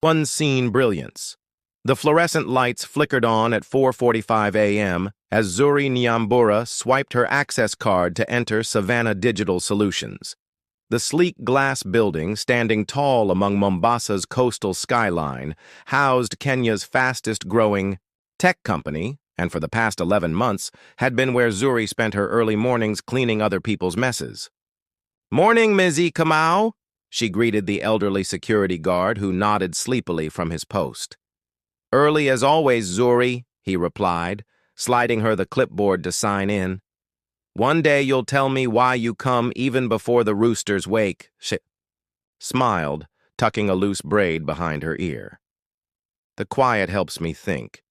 Unseen brilliance. The fluorescent lights flickered on at 4:45 a.m. as Zuri Nyambura swiped her access card to enter Savannah Digital Solutions. The sleek glass building, standing tall among Mombasa's coastal skyline, housed Kenya's fastest-growing tech company, and for the past 11 months had been where Zuri spent her early mornings cleaning other people's messes. "Morning, Mizzy Kamau," she greeted the elderly security guard who nodded sleepily from his post. "Early as always, Zuri," he replied, sliding her the clipboard to sign in. "One day you'll tell me why you come even before the roosters wake," she smiled, tucking a loose braid behind her ear. "The quiet helps me think."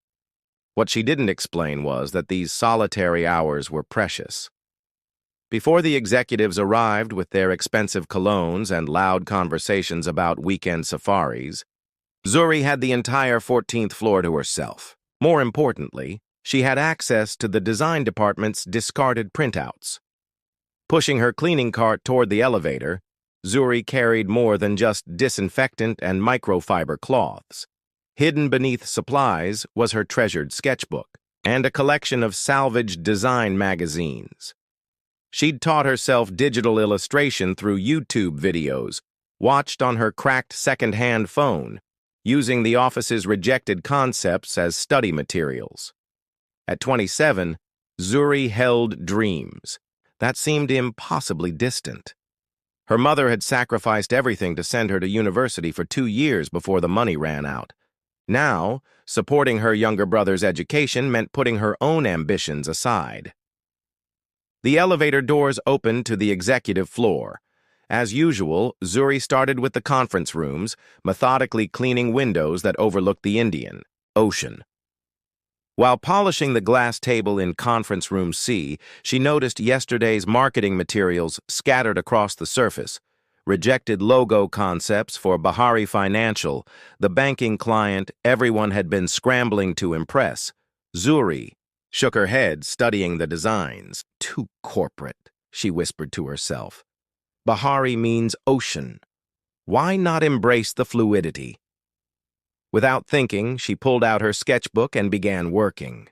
What she didn't explain was that these solitary hours were precious. Before the executives arrived with their expensive colognes and loud conversations about weekend safaris, Zuri had the entire 14th floor to herself. More importantly, she had access to the design department's discarded printouts. Pushing her cleaning cart toward the elevator, Zuri carried more than just disinfectant and microfiber cloths. Hidden beneath supplies was her treasured sketchbook and a collection of salvaged design magazines. She'd taught herself digital illustration through YouTube videos, watched on her cracked second-hand phone, using the office's rejected concepts as study materials. At 27, Zuri held dreams that seemed impossibly distant. Her mother had sacrificed everything to send her to university for 2 years before the money ran out. Now, supporting her younger brother's education meant putting her own ambitions aside. The elevator doors opened to the executive floor. As usual, Zuri started with the conference rooms, methodically cleaning windows that overlooked the Indian Ocean. While polishing the glass table in Conference Room C, she noticed yesterday's marketing materials scattered across the surface. Rejected logo concepts for Bahari Financial, the banking client everyone had been scrambling to impress. Zuri shook her head, studying the designs. "Too corporate," she whispered to herself. "Bahari means ocean. Why not embrace the fluidity?" Without thinking, she pulled out her sketchbook and began working.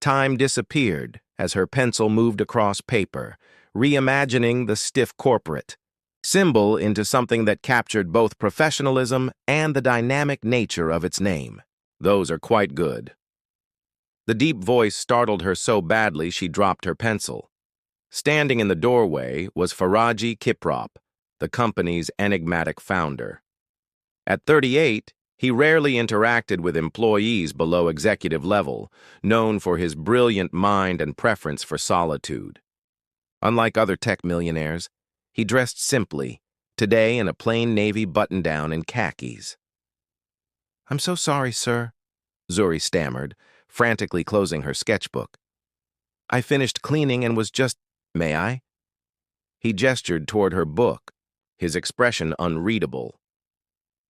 Time disappeared as her pencil moved across paper, reimagining the stiff corporate symbol into something that captured both professionalism and the dynamic nature of its name. "Those are quite good." The deep voice startled her so badly she dropped her pencil. Standing in the doorway was Faraji Kiprop, the company's enigmatic founder. At 38, he rarely interacted with employees below executive level, known for his brilliant mind and preference for solitude. Unlike other tech millionaires, he dressed simply, today in a plain navy button-down and khakis. "I'm so sorry, sir," Zuri stammered, frantically closing her sketchbook. "I finished cleaning and was just... May I?" He gestured toward her book, his expression unreadable.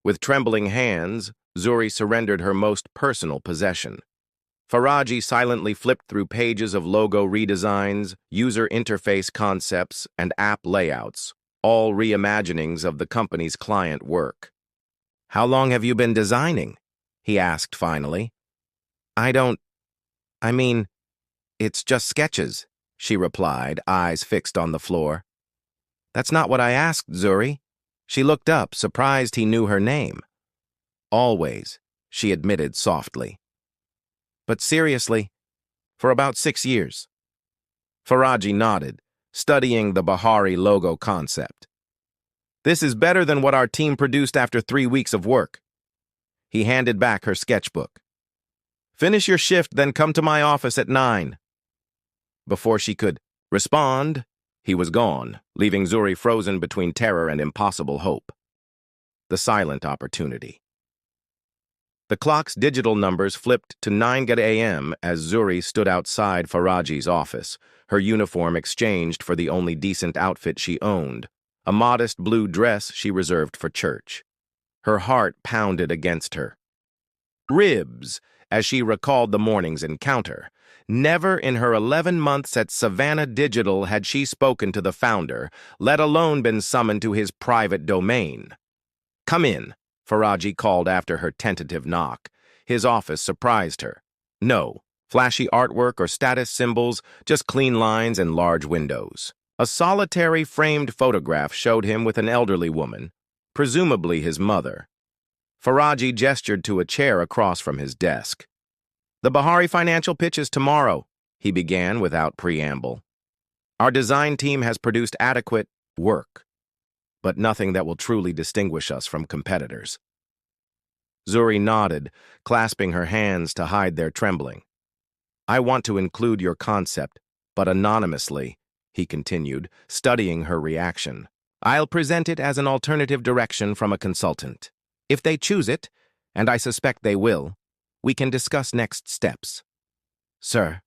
With trembling hands, Zuri surrendered her most personal possession. Faraji silently flipped through pages of logo redesigns, user interface concepts, and app layouts, all reimaginings of the company's client work. "How long have you been designing?" he asked finally. I mean, it's just sketches," she replied, eyes fixed on the floor. "That's not what I asked, Zuri." She looked up, surprised he knew her name. "Always," she admitted softly. "But seriously, for about 6 years." Faraji nodded, studying the Bahari logo concept. "This is better than what our team produced after 3 weeks of work." He handed back her sketchbook. "Finish your shift, then come to my office at 9. Before she could respond, he was gone, leaving Zuri frozen between terror and impossible hope. The silent opportunity. The clock's digital numbers flipped to 9 a.m. as Zuri stood outside Faraji's office, her uniform exchanged for the only decent outfit she owned, a modest blue dress she reserved for church. Her heart pounded against her ribs as she recalled the morning's encounter. Never in her 11 months at Savannah Digital had she spoken to the founder, let alone been summoned to his private domain. "Come in," Faraji called after her tentative knock. His office surprised her. No flashy artwork or status symbols, just clean lines and large windows. A solitary framed photograph showed him with an elderly woman, presumably his mother. Faraji gestured to a chair across from his desk. "The Bahari financial pitch is tomorrow," he began without preamble. "Our design team has produced adequate work, but nothing that will truly distinguish us from competitors." Zuri nodded, clasping her hands to hide their trembling. "I want to include your concept, but anonymously," he continued, studying her reaction. "I'll present it as an alternative direction from a consultant. If they choose it, and I suspect they will, we can discuss next steps." "Sir,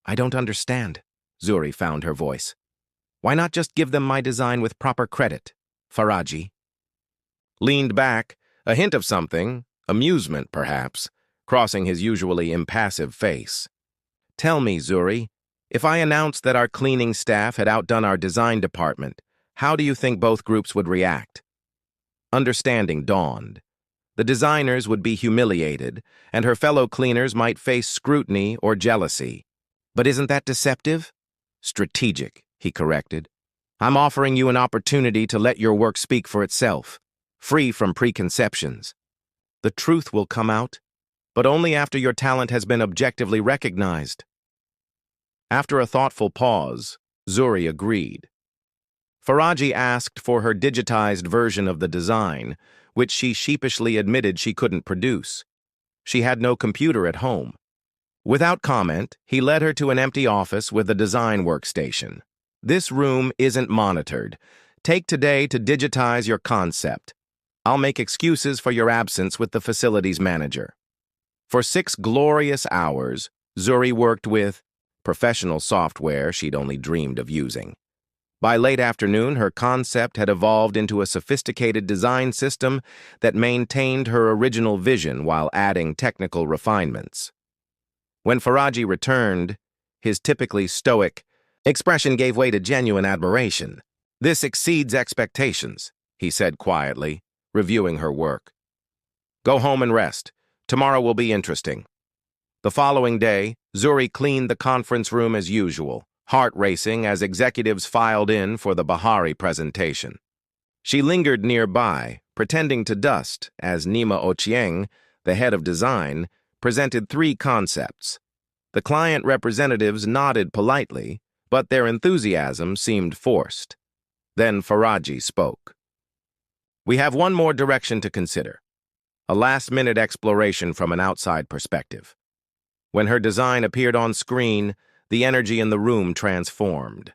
I don't understand," Zuri found her voice. "Why not just give them my design with proper credit?" Faraji leaned back, a hint of something, amusement perhaps, crossing his usually impassive face. "Tell me, Zuri, if I announced that our cleaning staff had outdone our design department, how do you think both groups would react?" Understanding dawned. The designers would be humiliated, and her fellow cleaners might face scrutiny or jealousy. "But isn't that deceptive?" "Strategic," he corrected. "I'm offering you an opportunity to let your work speak for itself, free from preconceptions. The truth will come out, but only after your talent has been objectively recognized." After a thoughtful pause, Zuri agreed. Faraji asked for her digitized version of the design, which she sheepishly admitted she couldn't produce. She had no computer at home. Without comment, he led her to an empty office with a design workstation. "This room isn't monitored. Take today to digitize your concept. I'll make excuses for your absence with the facilities manager." For 6 glorious hours, Zuri worked with professional software she'd only dreamed of using. By late afternoon, her concept had evolved into a sophisticated design system that maintained her original vision while adding technical refinements. When Faraji returned, his typically stoic expression gave way to genuine admiration. "This exceeds expectations," he said quietly, reviewing her work. "Go home and rest. Tomorrow will be interesting." The following day, Zuri cleaned the conference room as usual, heart racing as executives filed in for the Bahari presentation. She lingered nearby, pretending to dust, as Nima Ochieng, the head of design, presented 3 concepts. The client representatives nodded politely, but their enthusiasm seemed forced. Then Faraji spoke. "We have one more direction to consider, a last-minute exploration from an outside perspective." When her design appeared on screen, the energy in the room transformed.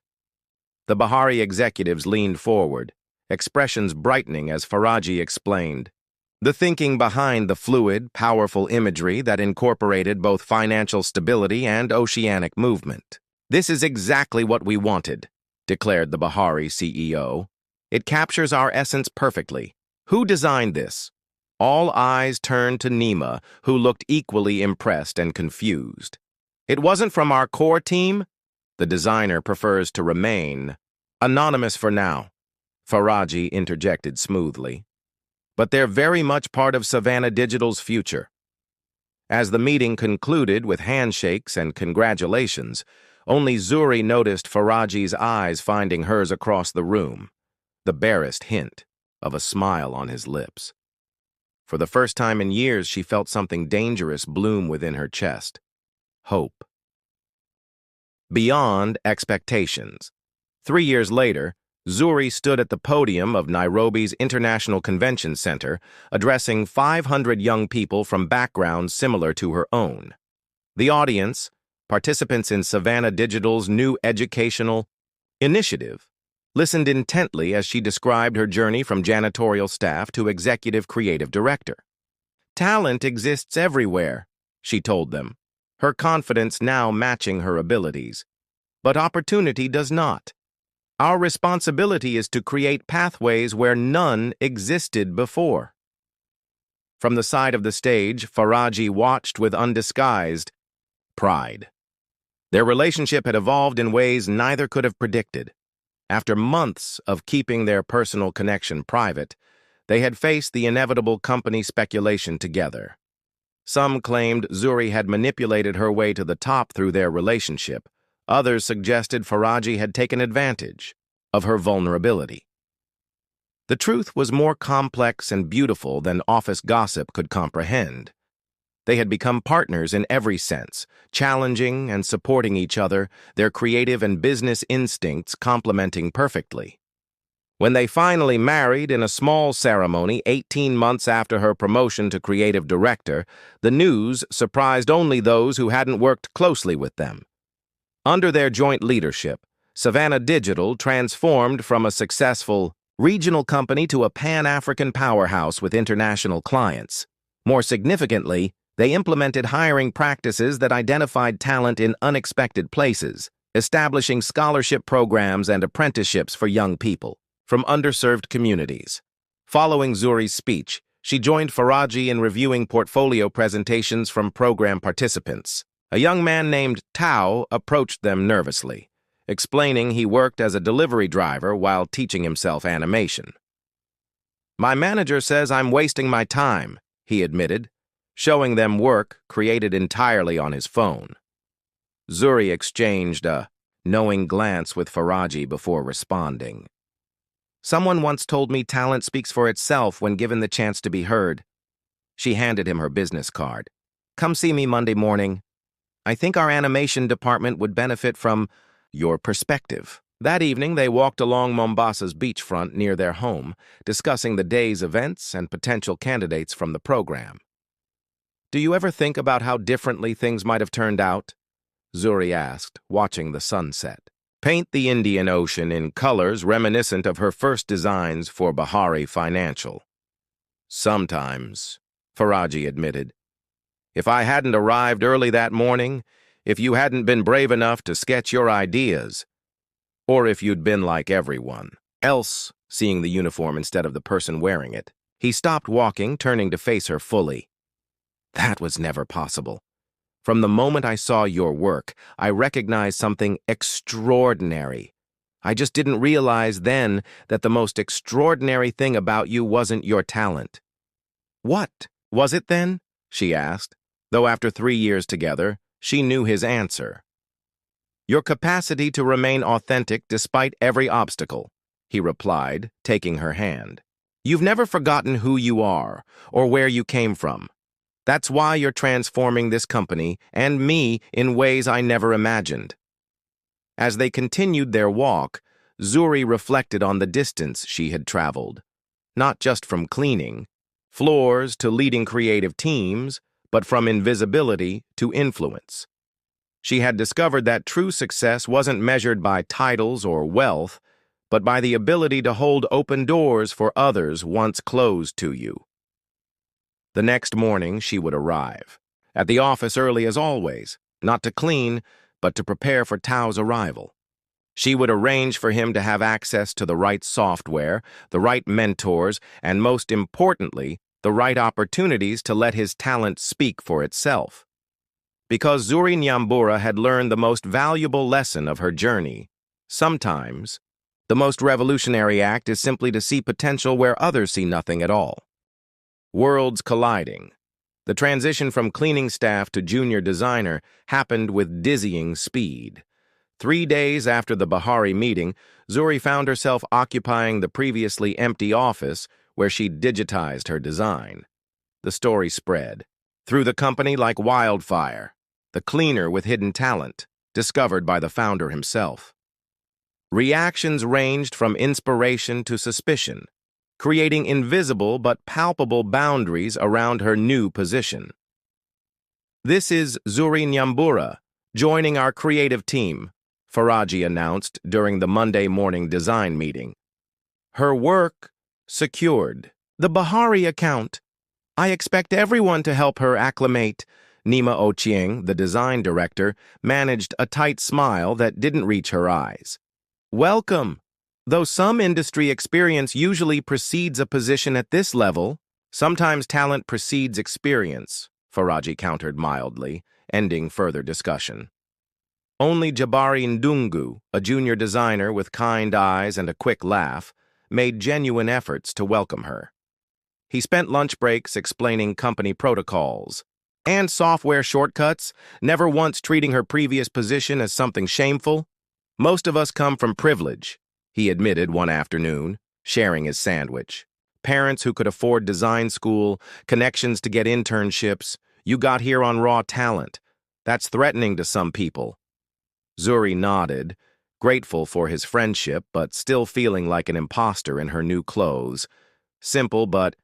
The Bahari executives leaned forward, expressions brightening as Faraji explained. The thinking behind the fluid, powerful imagery that incorporated both financial stability and oceanic movement. "This is exactly what we wanted," declared the Bahari CEO. "It captures our essence perfectly. Who designed this?" All eyes turned to Nima, who looked equally impressed and confused. "It wasn't from our core team?" "The designer prefers to remain anonymous for now," Faraji interjected smoothly. "But they're very much part of Savannah Digital's future." As the meeting concluded with handshakes and congratulations, only Zuri noticed Faraji's eyes finding hers across the room, the barest hint of a smile on his lips. For the first time in years, she felt something dangerous bloom within her chest. Hope. Beyond expectations. 3 years later, Zuri stood at the podium of Nairobi's International Convention Center, addressing 500 young people from backgrounds similar to her own. The audience, participants in Savannah Digital's new educational initiative, listened intently as she described her journey from janitorial staff to executive creative director. "Talent exists everywhere," she told them, her confidence now matching her abilities. "But opportunity does not. Our responsibility is to create pathways where none existed before." From the side of the stage, Faraji watched with undisguised pride. Their relationship had evolved in ways neither could have predicted. After months of keeping their personal connection private, They had faced the inevitable company speculation together. Some claimed Zuri had manipulated her way to the top through their relationship. Others suggested Faraji had taken advantage of her vulnerability. The truth was more complex and beautiful than office gossip could comprehend. They had become partners in every sense, challenging and supporting each other, their creative and business instincts complementing perfectly. When they finally married in a small ceremony 18 months after her promotion to creative director, the news surprised only those who hadn't worked closely with them. Under their joint leadership, Savannah Digital transformed from a successful regional company to a Pan-African powerhouse with international clients. More significantly, they implemented hiring practices that identified talent in unexpected places, establishing scholarship programs and apprenticeships for young people from underserved communities. Following Zuri's speech, she joined Faraji in reviewing portfolio presentations from program participants. A young man named Tao approached them nervously, explaining he worked as a delivery driver while teaching himself animation. "My manager says I'm wasting my time," he admitted, showing them work created entirely on his phone. Zuri exchanged a knowing glance with Faraji before responding. "Someone once told me talent speaks for itself when given the chance to be heard." She handed him her business card. "Come see me Monday morning. I think our animation department would benefit from your perspective." That evening, they walked along Mombasa's beachfront near their home, discussing the day's events and potential candidates from the program. "Do you ever think about how differently things might have turned out?" Zuri asked, watching the sunset. "Paint the Indian Ocean in colors reminiscent of her first designs for Bahari Financial." "Sometimes," Faraji admitted. "If I hadn't arrived early that morning, if you hadn't been brave enough to sketch your ideas, or if you'd been like everyone else, seeing the uniform instead of the person wearing it." He stopped walking, turning to face her fully. "That was never possible. From the moment I saw your work, I recognized something extraordinary. I just didn't realize then that the most extraordinary thing about you wasn't your talent." "What was it then?" she asked, though after 3 years together, she knew his answer. "Your capacity to remain authentic despite every obstacle," he replied, taking her hand. "You've never forgotten who you are or where you came from. That's why you're transforming this company and me in ways I never imagined." As they continued their walk, Zuri reflected on the distance she had traveled, not just from cleaning floors to leading creative teams, but from invisibility to influence. She had discovered that true success wasn't measured by titles or wealth, but by the ability to hold open doors for others once closed to you. The next morning, she would arrive, at the office early as always, not to clean, but to prepare for Tao's arrival. She would arrange for him to have access to the right software, the right mentors, and most importantly, the right opportunities to let his talent speak for itself. Because Zuri Nyambura had learned the most valuable lesson of her journey, sometimes, the most revolutionary act is simply to see potential where others see nothing at all. Worlds colliding. The transition from cleaning staff to junior designer happened with dizzying speed. 3 days after the Bahari meeting, Zuri found herself occupying the previously empty office where she digitized her design. The story spread through the company like wildfire, the cleaner with hidden talent, discovered by the founder himself. Reactions ranged from inspiration to suspicion, creating invisible but palpable boundaries around her new position. "This is Zuri Nyambura, joining our creative team," Faraji announced during the Monday morning design meeting. "Her work secured. The Bahari account. I expect everyone to help her acclimate." Nima Ochieng, the design director, managed a tight smile that didn't reach her eyes. "Welcome. Though some industry experience usually precedes a position at this level, sometimes talent precedes experience," Faraji countered mildly, ending further discussion. Only Jabari Ndungu, a junior designer with kind eyes and a quick laugh, made genuine efforts to welcome her. He spent lunch breaks explaining company protocols and software shortcuts, never once treating her previous position as something shameful. Most of us come from privilege, he admitted one afternoon, sharing his sandwich. Parents who could afford design school, connections to get internships. You got here on raw talent. That's threatening to some people. Zuri nodded, grateful for his friendship, but still feeling like an imposter in her new clothes. Simple but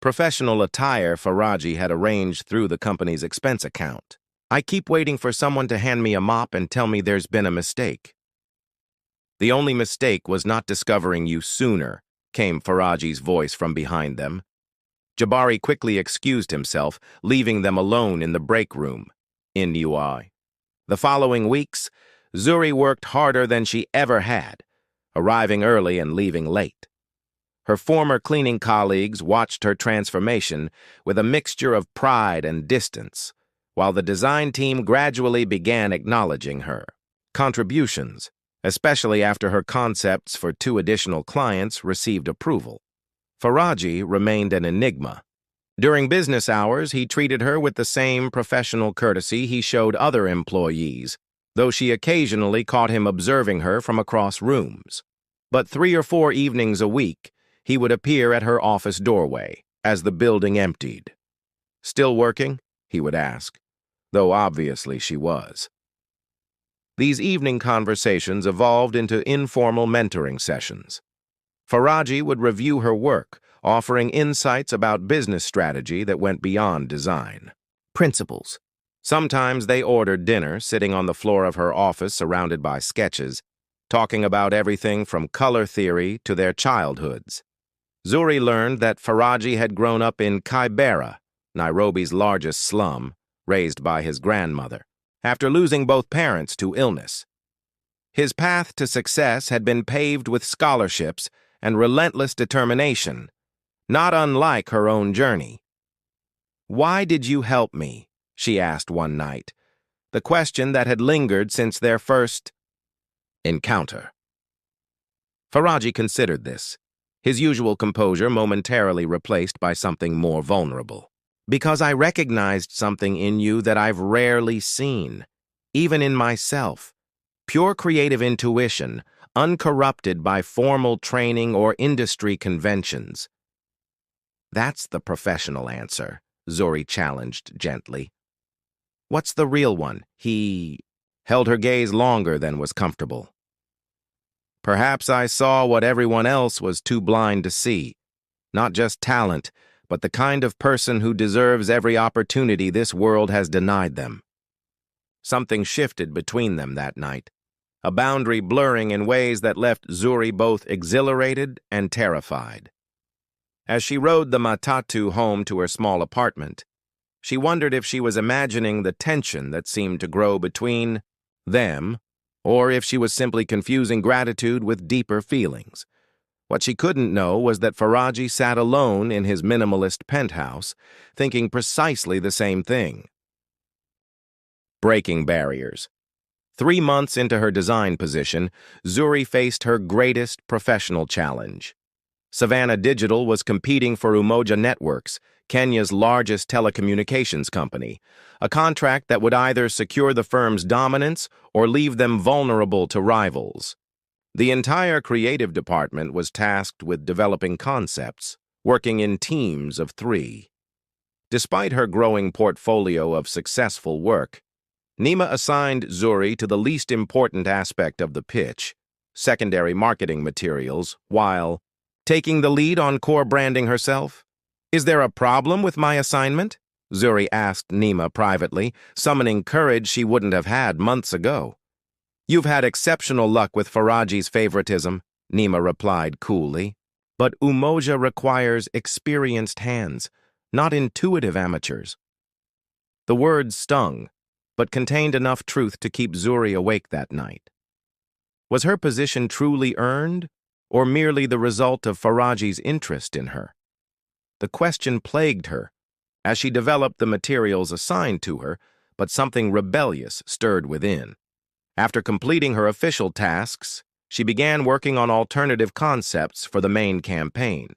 professional attire Faraji had arranged through the company's expense account. I keep waiting for someone to hand me a mop and tell me there's been a mistake. The only mistake was not discovering you sooner, came Faraji's voice from behind them. Jabari quickly excused himself, leaving them alone in the break room. In UI. The following weeks, Zuri worked harder than she ever had, arriving early and leaving late. Her former cleaning colleagues watched her transformation with a mixture of pride and distance, while the design team gradually began acknowledging her contributions, especially after her concepts for 2 additional clients received approval. Faraji remained an enigma. During business hours, he treated her with the same professional courtesy he showed other employees, though she occasionally caught him observing her from across rooms. But 3 or 4 evenings a week, he would appear at her office doorway as the building emptied. "Still working?" he would ask, though obviously she was. These evening conversations evolved into informal mentoring sessions. Faraji would review her work, offering insights about business strategy that went beyond design. Principles. Sometimes they ordered dinner, sitting on the floor of her office surrounded by sketches, talking about everything from color theory to their childhoods. Zuri learned that Faraji had grown up in Kibera, Nairobi's largest slum, raised by his grandmother, after losing both parents to illness. His path to success had been paved with scholarships and relentless determination, not unlike her own journey. "Why did you help me?" she asked one night, the question that had lingered since their first encounter. Faraji considered this, his usual composure momentarily replaced by something more vulnerable. "Because I recognized something in you that I've rarely seen, even in myself. Pure creative intuition, uncorrupted by formal training or industry conventions." "That's the professional answer," Zuri challenged gently. "What's the real one?" He held her gaze longer than was comfortable. "Perhaps I saw what everyone else was too blind to see. Not just talent, but the kind of person who deserves every opportunity this world has denied them." Something shifted between them that night, a boundary blurring in ways that left Zuri both exhilarated and terrified. As she rode the matatu home to her small apartment, she wondered if she was imagining the tension that seemed to grow between them, or if she was simply confusing gratitude with deeper feelings. What she couldn't know was that Faraji sat alone in his minimalist penthouse, thinking precisely the same thing. Breaking barriers. 3 months into her design position, Zuri faced her greatest professional challenge. Savannah Digital was competing for Umoja Networks, Kenya's largest telecommunications company, a contract that would either secure the firm's dominance or leave them vulnerable to rivals. The entire creative department was tasked with developing concepts, working in teams of 3. Despite her growing portfolio of successful work, Nima assigned Zuri to the least important aspect of the pitch, secondary marketing materials, while taking the lead on core branding herself. "Is there a problem with my assignment?" Zuri asked Nima privately, summoning courage she wouldn't have had months ago. "You've had exceptional luck with Faraji's favoritism," Nima replied coolly. "But Umoja requires experienced hands, not intuitive amateurs." The words stung, but contained enough truth to keep Zuri awake that night. Was her position truly earned, or merely the result of Faraji's interest in her? The question plagued her as she developed the materials assigned to her, but something rebellious stirred within. After completing her official tasks, she began working on alternative concepts for the main campaign.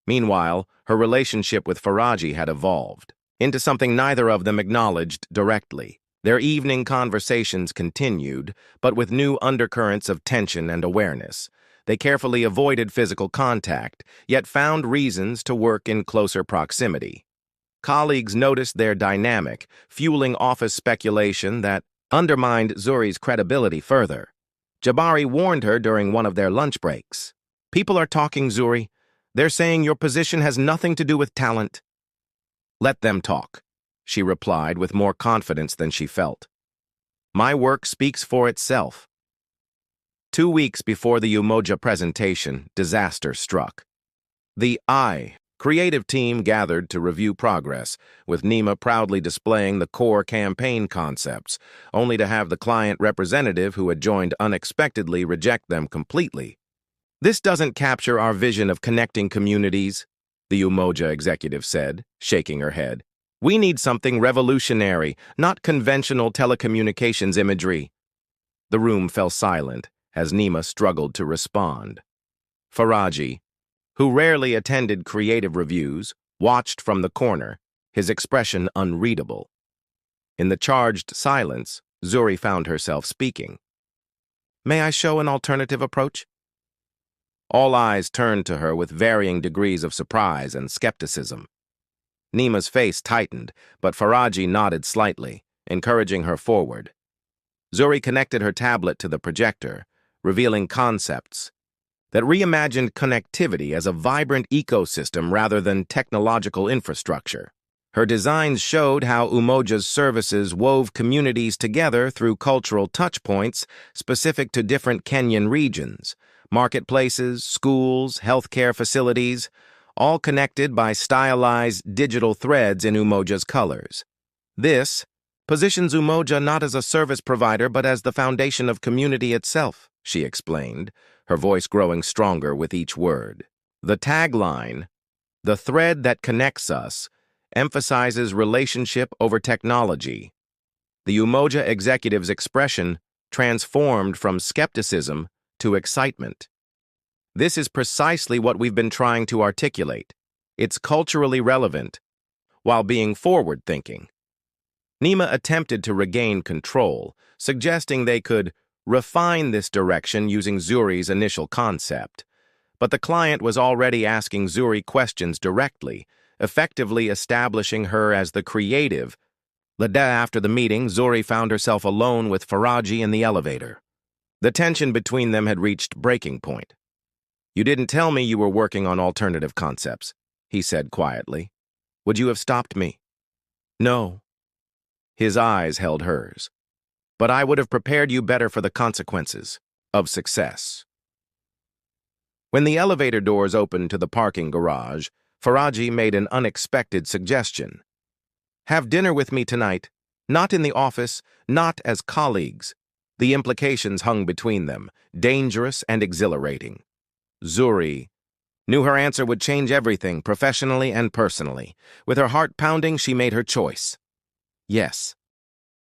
Meanwhile, her relationship with Faraji had evolved into something neither of them acknowledged directly. Their evening conversations continued, but with new undercurrents of tension and awareness. They carefully avoided physical contact, yet found reasons to work in closer proximity. Colleagues noticed their dynamic, fueling office speculation that undermined Zuri's credibility further. Jabari warned her during one of their lunch breaks. "People are talking, Zuri. They're saying your position has nothing to do with talent." "Let them talk," she replied with more confidence than she felt. "My work speaks for itself." 2 weeks before the Umoja presentation, disaster struck. The creative team gathered to review progress, with Nima proudly displaying the core campaign concepts, only to have the client representative who had joined unexpectedly reject them completely. "This doesn't capture our vision of connecting communities," the Umoja executive said, shaking her head. "We need something revolutionary, not conventional telecommunications imagery." The room fell silent as Nima struggled to respond. Faraji, who rarely attended creative reviews, watched from the corner, his expression unreadable. In the charged silence, Zuri found herself speaking. "May I show an alternative approach?" All eyes turned to her with varying degrees of surprise and skepticism. Nima's face tightened, but Faraji nodded slightly, encouraging her forward. Zuri connected her tablet to the projector, revealing concepts that reimagined connectivity as a vibrant ecosystem rather than technological infrastructure. Her designs showed how Umoja's services wove communities together through cultural touchpoints specific to different Kenyan regions, marketplaces, schools, healthcare facilities, all connected by stylized digital threads in Umoja's colors. This positions Umoja not as a service provider but as the foundation of community itself, she explained, her voice growing stronger with each word. The tagline, "The thread that connects us," emphasizes relationship over technology. The Umoja executive's expression transformed from skepticism to excitement. "This is precisely what we've been trying to articulate. It's culturally relevant, while being forward-thinking." Nima attempted to regain control, suggesting they could refine this direction using Zuri's initial concept. But the client was already asking Zuri questions directly, effectively establishing her as the creative. The day after the meeting, Zuri found herself alone with Faraji in the elevator. The tension between them had reached breaking point. "You didn't tell me you were working on alternative concepts," he said quietly. "Would you have stopped me?" "No." His eyes held hers. "But I would have prepared you better for the consequences of success." When the elevator doors opened to the parking garage, Faraji made an unexpected suggestion. "Have dinner with me tonight, not in the office, not as colleagues." The implications hung between them, dangerous and exhilarating. Zuri knew her answer would change everything, professionally and personally. With her heart pounding, she made her choice. "Yes."